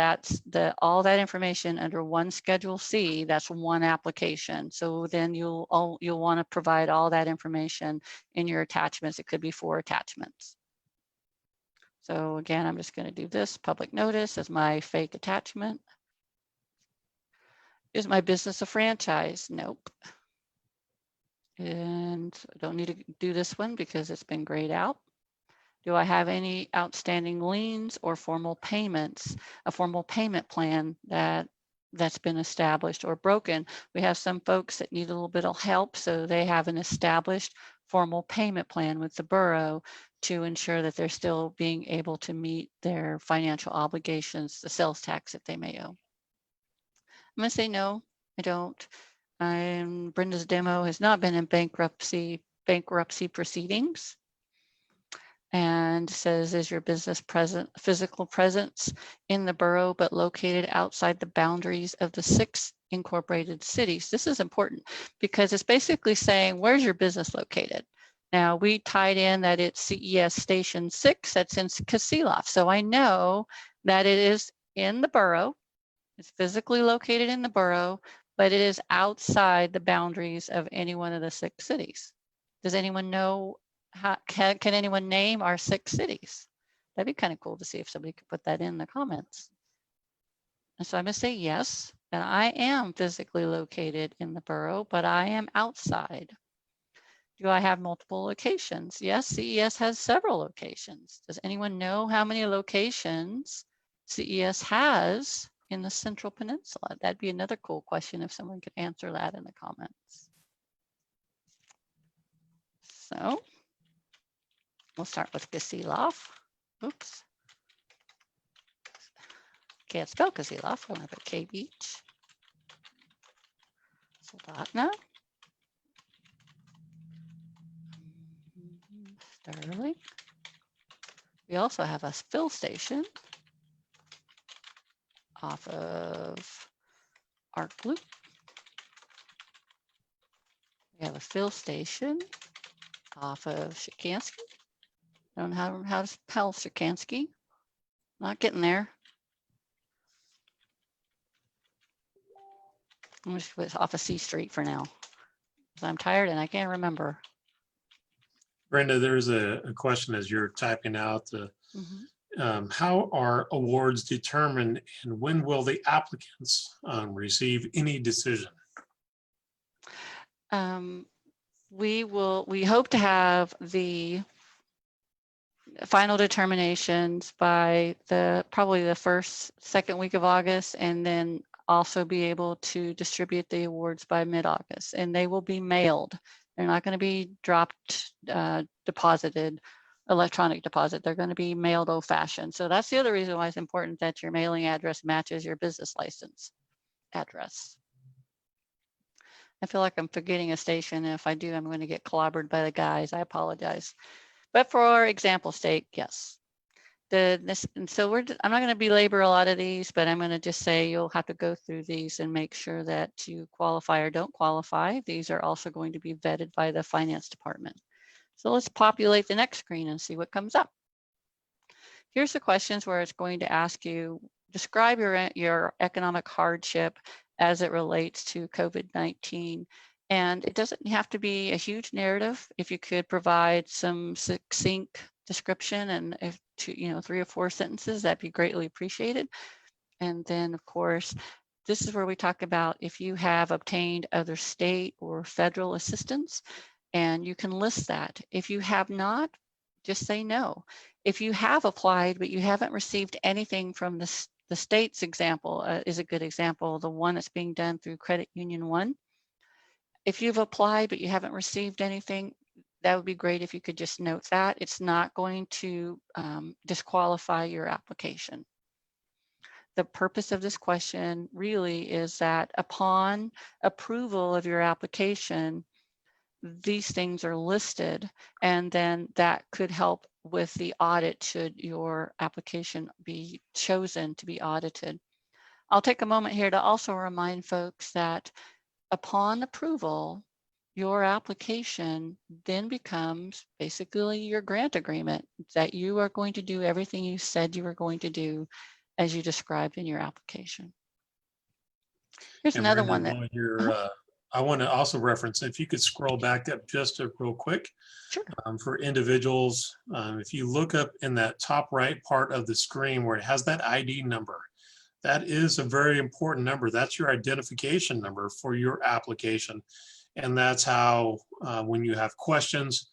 all that information under one Schedule C, that's one application. So then you'll want to provide all that information in your attachments. It could be 4 attachments. So again, I'm just going to do this public notice as my fake attachment. Is my business a franchise? Nope. And I don't need to do this one because it's been grayed out. Do I have any outstanding liens or formal payments, a formal payment plan that's been established or broken? We have some folks that need a little bit of help, so they have an established formal payment plan with the borough to ensure that they're still being able to meet their financial obligations, the sales tax that they may owe. I'm going to say no, I don't. Brenda's demo has not been in bankruptcy proceedings. And says, is your business physical presence in the borough, but located outside the boundaries of the 6 incorporated cities? This is important because it's basically saying, where's your business located? Now, we tied in that it's CES Station 6, that's in Kasilof. So I know that it is in the borough. It's physically located in the borough, but it is outside the boundaries of any one of the 6 cities. Does anyone know? Can anyone name our 6 cities? That'd be kind of cool to see if somebody could put that in the comments. And so I'm going to say yes, and I am physically located in the borough, but I am outside. Do I have multiple locations? Yes, CES has several locations. Does anyone know how many locations CES has in the Central Peninsula? That'd be another cool question if someone could answer that in the comments. So we'll start with Gasilov. Oops. Can't spell Gasilov. I'm going to put K Beach. Soldotna. Sterling. We also have a fill station off of Arc Loop. We have a fill station off of Shikansky. I don't know how to spell Shikansky. Not getting there. I'm just put off of C Street for now, because I'm tired and I can't remember. Brenda, there's a question as you're typing out the how are awards determined and when will the applicants receive any decision? We hope to have the final determinations by probably the second week of August, and then also be able to distribute the awards by mid-August, and they will be mailed. They're not going to be dropped, deposited, electronic deposit. They're going to be mailed old-fashioned. So that's the other reason why it's important that your mailing address matches your business license address. I feel like I'm forgetting a station. And if I do, I'm going to get clobbered by the guys. I apologize. But for example sake, yes. I'm not going to belabor a lot of these, but I'm going to just say you'll have to go through these and make sure that you qualify or don't qualify. These are also going to be vetted by the finance department. So let's populate the next screen and see what comes up. Here's the questions where it's going to ask you, describe your economic hardship as it relates to COVID-19. And it doesn't have to be a huge narrative. If you could provide some succinct description and if 3 or 4 sentences, that'd be greatly appreciated. And then of course, this is where we talk about if you have obtained other state or federal assistance, and you can list that. If you have not, just say no. If you have applied, but you haven't received anything from the state's example is a good example, the one that's being done through Credit Union 1. If you've applied, but you haven't received anything, that would be great if you could just note that. It's not going to disqualify your application. The purpose of this question really is that upon approval of your application, these things are listed, and then that could help with the audit should your application be chosen to be audited. I'll take a moment here to also remind folks that upon approval, your application then becomes basically your grant agreement, that you are going to do everything you said you were going to do as you described in your application. Here's another one that I want to also reference, if you could scroll back up just real quick. Sure. For individuals, if you look up in that top right part of the screen where it has that ID number, that is a very important number. That's your identification number for your application. And that's how, when you have questions,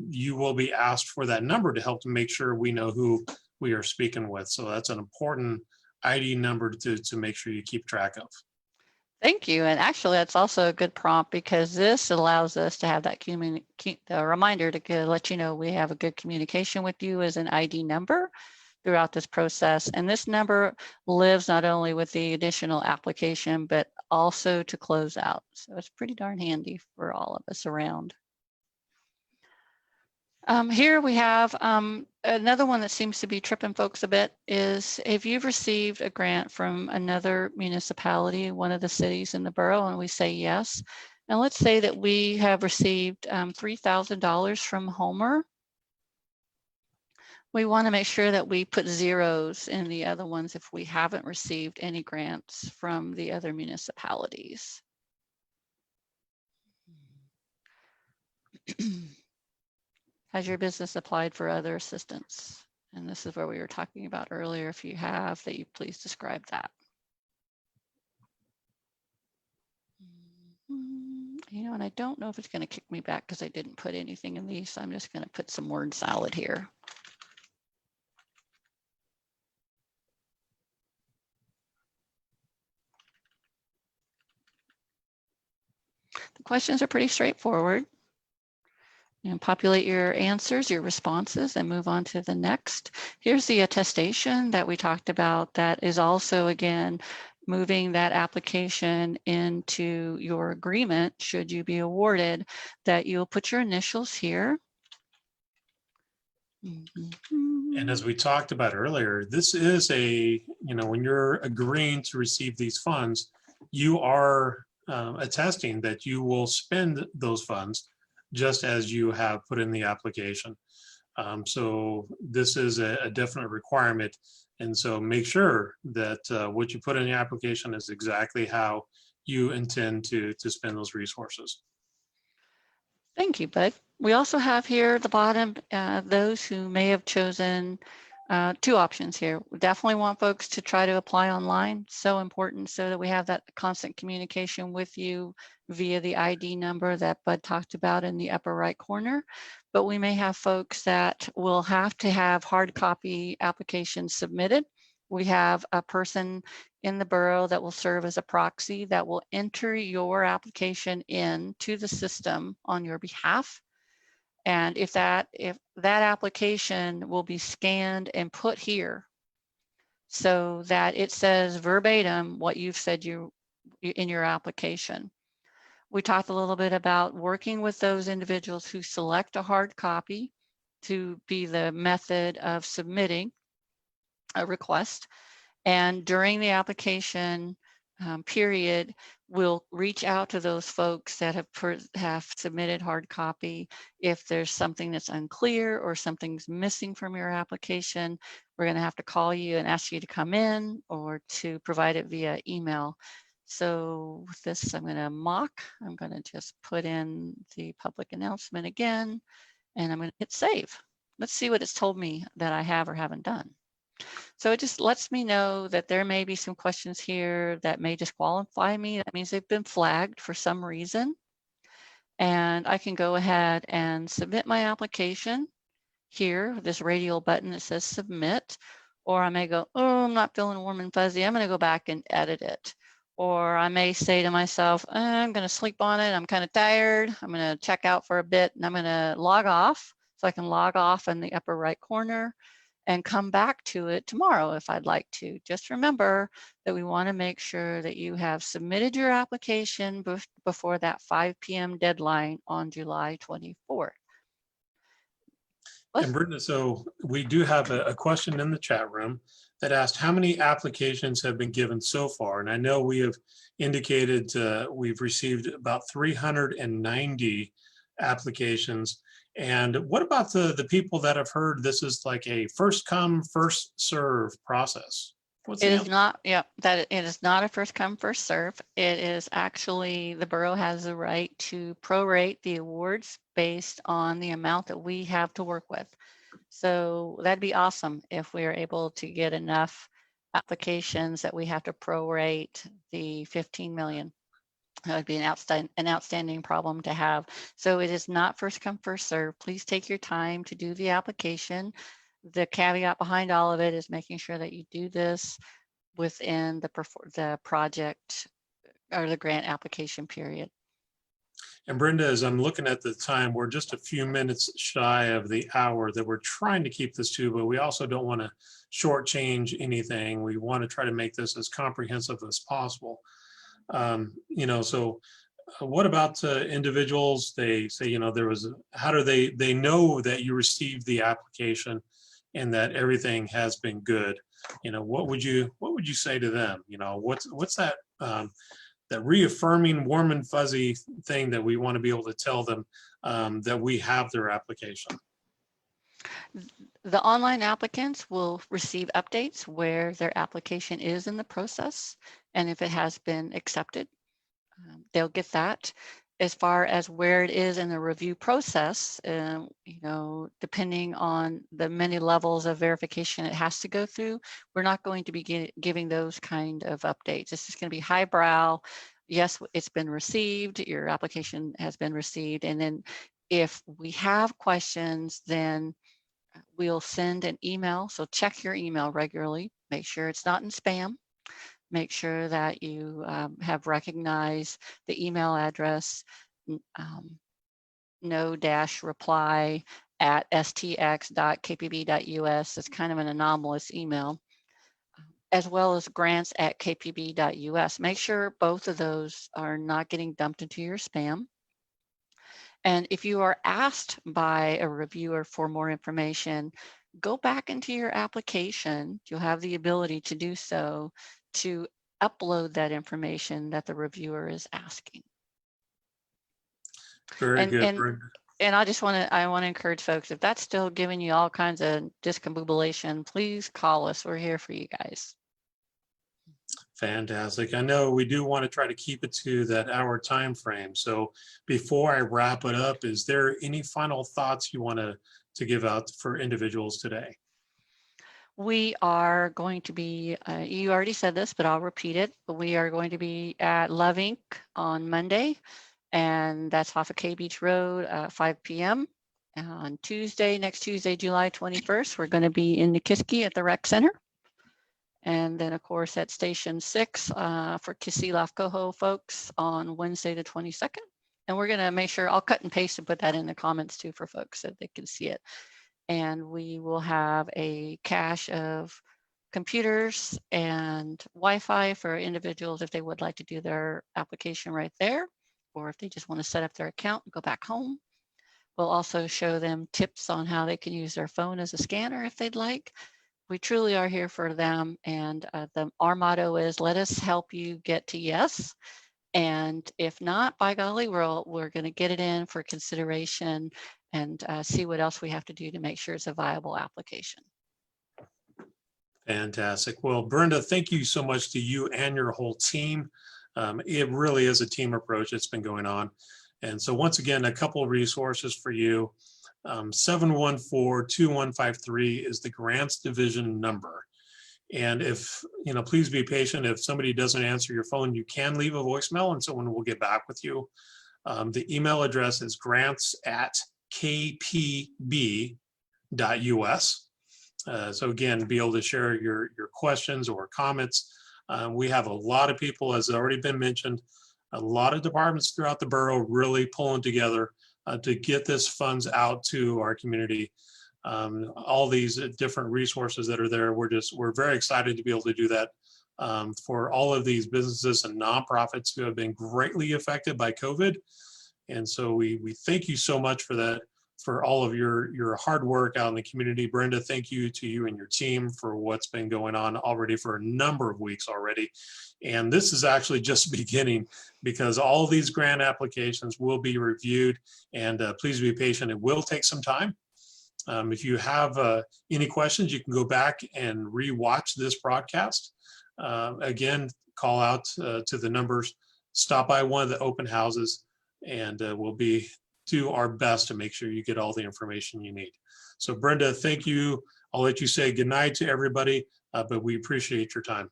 you will be asked for that number to help to make sure we know who we are speaking with. So that's an important ID number to make sure you keep track of. Thank you. And actually, that's also a good prompt, because this allows us to have that reminder to let you know we have a good communication with you as an ID number throughout this process. And this number lives not only with the additional application, but also to close out. So it's pretty darn handy for all of us around. Here we have another one that seems to be tripping folks a bit is if you've received a grant from another municipality, one of the cities in the borough, and we say yes. And let's say that we have received $3,000 from Homer. We want to make sure that we put zeros in the other ones if we haven't received any grants from the other municipalities. Has your business applied for other assistance? And this is where we were talking about earlier. If you have, that you please describe that. And I don't know if it's going to kick me back because I didn't put anything in these. So I'm just going to put some word salad here. The questions are pretty straightforward. and populate your answers, your responses, and move on to the next. Here's the attestation that we talked about that is also, again, moving that application into your agreement should you be awarded, that you'll put your initials here. And as we talked about earlier, this is a, when you're agreeing to receive these funds, you are attesting that you will spend those funds just as you have put in the application. So this is a definite requirement. And so make sure that what you put in the application is exactly how you intend to spend those resources. Thank you, Bud. We also have here at the bottom those who may have chosen two options here. We definitely want folks to try to apply online. So important so that we have that constant communication with you via the ID number that Bud talked about in the upper right corner. But we may have folks that will have to have hard copy applications submitted. We have a person in the borough that will serve as a proxy that will enter your application into the system on your behalf. And if that application will be scanned and put here so that it says verbatim what you've said in your application. We talked a little bit about working with those individuals who select a hard copy to be the method of submitting a request. And during the application period, we'll reach out to those folks that have submitted hard copy. If there's something that's unclear or something's missing from your application, we're going to have to call you and ask you to come in or to provide it via email. So with this, I'm going to just put in the public announcement again, and I'm going to hit save. Let's see what it's told me that I have or haven't done. So it just lets me know that there may be some questions here that may disqualify me. That means they've been flagged for some reason. And I can go ahead and submit my application here, this radial button that says submit. Or I may go, oh, I'm not feeling warm and fuzzy. I'm going to go back and edit it. Or I may say to myself, I'm going to sleep on it. I'm kind of tired. I'm going to check out for a bit and I'm going to log off. So I can log off in the upper right corner and come back to it tomorrow if I'd like to. Just remember that we want to make sure that you have submitted your application before that 5 p.m. deadline on July 24th. And Brenda, so we do have a question in the chat room that asked how many applications have been given so far. And I know we have indicated we've received about 390 applications. And what about the people that have heard this is like a first come, first serve process? It is not, it is not a first come, first serve. It is actually, the borough has the right to prorate the awards based on the amount that we have to work with. So that'd be awesome if we are able to get enough applications that we have to prorate the 15 million. That would be an outstanding problem to have. So it is not first come, first serve. Please take your time to do the application. The caveat behind all of it is making sure that you do this within the project or the grant application period. And Brenda, as I'm looking at the time, we're just a few minutes shy of the hour that we're trying to keep this to, but we also don't want to shortchange anything. We want to try to make this as comprehensive as possible. So what about individuals? They say, how do they know that you received the application and that everything has been good? What would you say to them? What's that that reaffirming warm and fuzzy thing that we want to be able to tell them that we have their application? The online applicants will receive updates where their application is in the process, and if it has been accepted, they'll get that. As far as where it is in the review process, depending on the many levels of verification it has to go through, we're not going to be giving those kind of updates. This is going to be highbrow. Yes, it's been received. Your application has been received. And then if we have questions, then we'll send an email. So check your email regularly. Make sure it's not in spam. Make sure that you have recognized the email address. no-reply@stx.kpb.us. It's kind of an anomalous email, as well as grants@kpb.us. Make sure both of those are not getting dumped into your spam. And if you are asked by a reviewer for more information, go back into your application. You'll have the ability to do so, to upload that information that the reviewer is asking. Very good. And I want to encourage folks, if that's still giving you all kinds of discombobulation, please call us. We're here for you guys. Fantastic. I know we do want to try to keep it to that hour time frame. So before I wrap it up, is there any final thoughts you want to give out for individuals today? We are going to be, you already said this, but I'll repeat it. We are going to be at Love Inc. on Monday, and that's off of K Beach Road, 5 p.m. On Tuesday, next Tuesday, July 21st, we're going to be in Nikiski at the Rec Center. And then, of course, at Station 6 for Kisilaf Coho folks on Wednesday the 22nd. And we're going to make sure, I'll cut and paste and put that in the comments too for folks so they can see it. And we will have a cache of computers and Wi-Fi for individuals if they would like to do their application right there, or if they just want to set up their account and go back home. We'll also show them tips on how they can use their phone as a scanner if they'd like. We truly are here for them. And our motto is, let us help you get to yes. And if not, by golly, we're going to get it in for consideration and see what else we have to do to make sure it's a viable application. Fantastic. Well, Brenda, thank you so much to you and your whole team. It really is a team approach that's been going on. And so once again, a couple of resources for you. 714-2153 is the grants division number. And if, please be patient. If somebody doesn't answer your phone, you can leave a voicemail and someone will get back with you. The email address is grants@kpb.us. So again, be able to share your questions or comments. We have a lot of people, as already been mentioned, a lot of departments throughout the borough really pulling together to get this funds out to our community. All these different resources that are there, we're very excited to be able to do that for all of these businesses and nonprofits who have been greatly affected by COVID. And so we thank you so much for that, for all of your hard work out in the community. Brenda, thank you to you and your team for what's been going on already for a number of weeks already. And this is actually just beginning, because all these grant applications will be reviewed, and please be patient. It will take some time. If you have any questions, you can go back and re-watch this broadcast. Again, call out to the numbers, stop by one of the open houses, and we'll do our best to make sure you get all the information you need. So Brenda, thank you. I'll let you say goodnight to everybody, but we appreciate your time.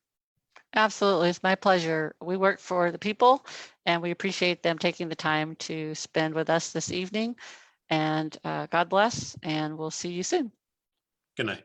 Absolutely, it's my pleasure. We work for the people, and we appreciate them taking the time to spend with us this evening. And God bless, and we'll see you soon. Good night.